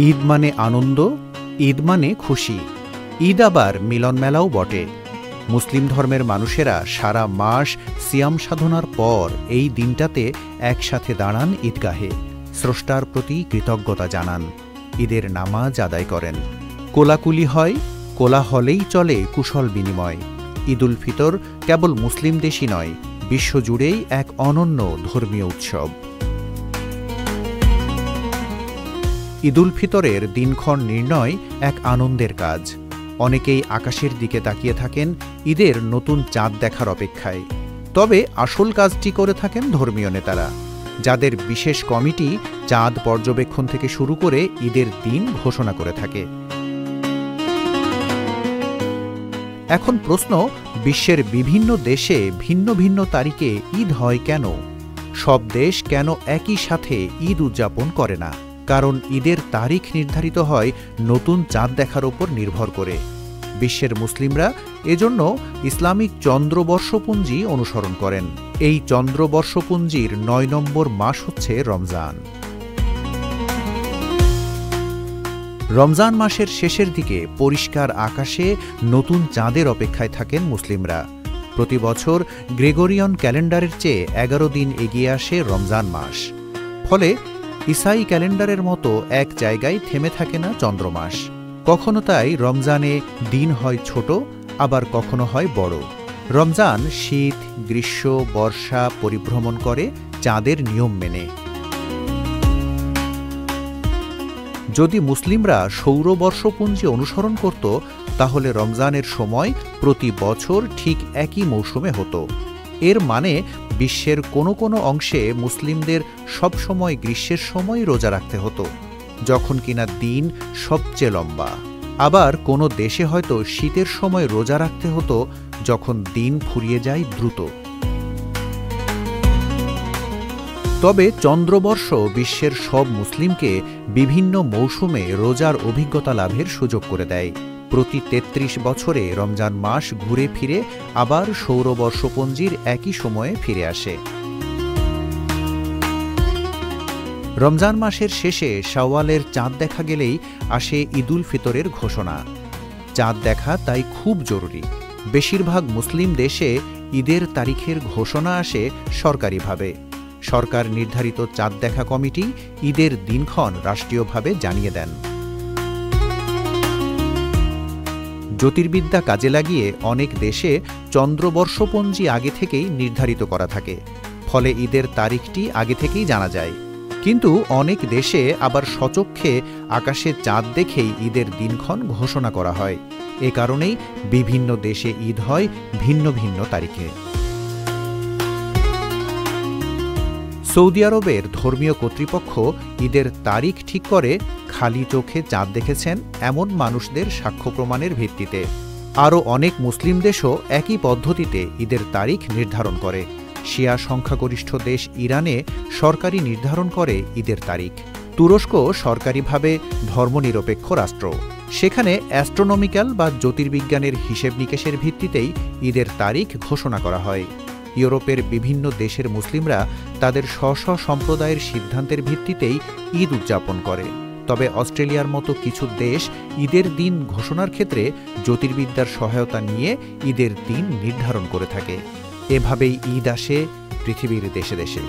ঈদ মানে আনন্দ, ঈদ মানে খুশি, ঈদ আবার মিলন মেলাও বটে। মুসলিম ধর্মের মানুষেরা সারা মাস সিয়াম সাধনার পর এই দিনটাতে একসাথে দাঁড়ান ঈদগাহে, স্রষ্টার প্রতি কৃতজ্ঞতা জানান, ঈদের নামাজ আদায় করেন। কোলাকুলি হয়, কোলাহলেই চলে কুশল বিনিময়। ঈদুল ফিতর কেবল মুসলিম দেশই নয়, বিশ্বজুড়েই এক অনন্য ধর্মীয় উৎসব। ঈদুল ফিতরের দিনক্ষণ নির্ণয় এক আনন্দের কাজ। অনেকেই আকাশের দিকে তাকিয়ে থাকেন ঈদের নতুন চাঁদ দেখার অপেক্ষায়। তবে আসল কাজটি করে থাকেন ধর্মীয় নেতারা, যাদের বিশেষ কমিটি চাঁদ পর্যবেক্ষণ থেকে শুরু করে ঈদের দিন ঘোষণা করে থাকে। এখন প্রশ্ন, বিশ্বের বিভিন্ন দেশে ভিন্ন ভিন্ন তারিখে ঈদ হয় কেন? সব দেশ কেন একই সাথে ঈদ উদযাপন করে না? কারণ ঈদের তারিখ নির্ধারিত হয় নতুন চাঁদ দেখার ওপর নির্ভর করে। বিশ্বের মুসলিমরা এজন্য ইসলামিক চন্দ্রবর্ষপুঞ্জি অনুসরণ করেন। এই চন্দ্রবর্ষপুঞ্জির ৯ নম্বর মাস হচ্ছে রমজান। রমজান মাসের শেষের দিকে পরিষ্কার আকাশে নতুন চাঁদের অপেক্ষায় থাকেন মুসলিমরা। প্রতি বছর গ্রেগরিয়ান ক্যালেন্ডারের চেয়ে ১১ দিন এগিয়ে আসে রমজান মাস। ফলে ইসাই ক্যালেন্ডারের মতো এক জায়গায় থেমে থাকে না চন্দ্রমাস। কখনো তাই রমজানে দিন হয় ছোট, আবার কখনো হয় বড়। রমজান শীত, গ্রীষ্ম, বর্ষা পরিভ্রমণ করে চাঁদের নিয়ম মেনে। যদি মুসলিমরা সৌরবর্ষপুঞ্জি অনুসরণ করত, তাহলে রমজানের সময় প্রতি বছর ঠিক একই মৌসুমে হতো। এর মানে বিশ্বের কোনো কোনো অংশে মুসলিমদের সবসময় গ্রীষ্মের সময় রোজা রাখতে হতো, যখন কিনা দিন সবচেয়ে লম্বা। আবার কোনো দেশে হয়তো শীতের সময় রোজা রাখতে হতো, যখন দিন ফুরিয়ে যায় দ্রুত। তবে চন্দ্রবর্ষ বিশ্বের সব মুসলিমকে বিভিন্ন মৌসুমে রোজার অভিজ্ঞতা লাভের সুযোগ করে দেয়। প্রতি ৩৩ বছরে রমজান মাস ঘুরে ফিরে আবার সৌরবর্ষপঞ্জির একই সময়ে ফিরে আসে। রমজান মাসের শেষে শাওয়ালের চাঁদ দেখা গেলেই আসে ঈদুল ফিতরের ঘোষণা। চাঁদ দেখা তাই খুব জরুরি। বেশিরভাগ মুসলিম দেশে ঈদের তারিখের ঘোষণা আসে সরকারিভাবে। সরকার নির্ধারিত চাঁদ দেখা কমিটি ঈদের দিনক্ষণ রাষ্ট্রীয়ভাবে জানিয়ে দেন। জ্যোতির্বিদ্যা কাজে লাগিয়ে অনেক দেশে চন্দ্রবর্ষপঞ্জি আগে থেকেই নির্ধারিত করা থাকে, ফলে ঈদের তারিখটি আগে থেকেই জানা যায়। কিন্তু অনেক দেশে আবার স্বচক্ষে আকাশে চাঁদ দেখেই ঈদের দিনক্ষণ ঘোষণা করা হয়। এ কারণেই বিভিন্ন দেশে ঈদ হয় ভিন্ন ভিন্ন তারিখে। সৌদি আরবের ধর্মীয় কর্তৃপক্ষ ঈদের তারিখ ঠিক করে খালি চোখে চাঁদ দেখেছেন এমন মানুষদের সাক্ষ্য প্রমাণের ভিত্তিতে। আরও অনেক মুসলিম দেশও একই পদ্ধতিতে ঈদের তারিখ নির্ধারণ করে। শিয়া সংখ্যাগরিষ্ঠ দেশ ইরানে সরকারি নির্ধারণ করে ঈদের তারিখ। তুরস্ক সরকারিভাবে ধর্মনিরপেক্ষ রাষ্ট্র। সেখানে অ্যাস্ট্রোনমিক্যাল বা জ্যোতির্বিজ্ঞানের হিসেব নিকেশের ভিত্তিতেই ঈদের তারিখ ঘোষণা করা হয়। ইউরোপের বিভিন্ন দেশের মুসলিমরা তাদের স্ব সম্প্রদায়ের সিদ্ধান্তের ভিত্তিতেই ঈদ উদযাপন করে। তবে অস্ট্রেলিয়ার মতো কিছু দেশ ঈদের দিন ঘোষণার ক্ষেত্রে জ্যোতির্বিদ্যার সহায়তা নিয়ে ঈদের দিন নির্ধারণ করে থাকে। এভাবেই ঈদ আসে পৃথিবীর দেশে দেশে।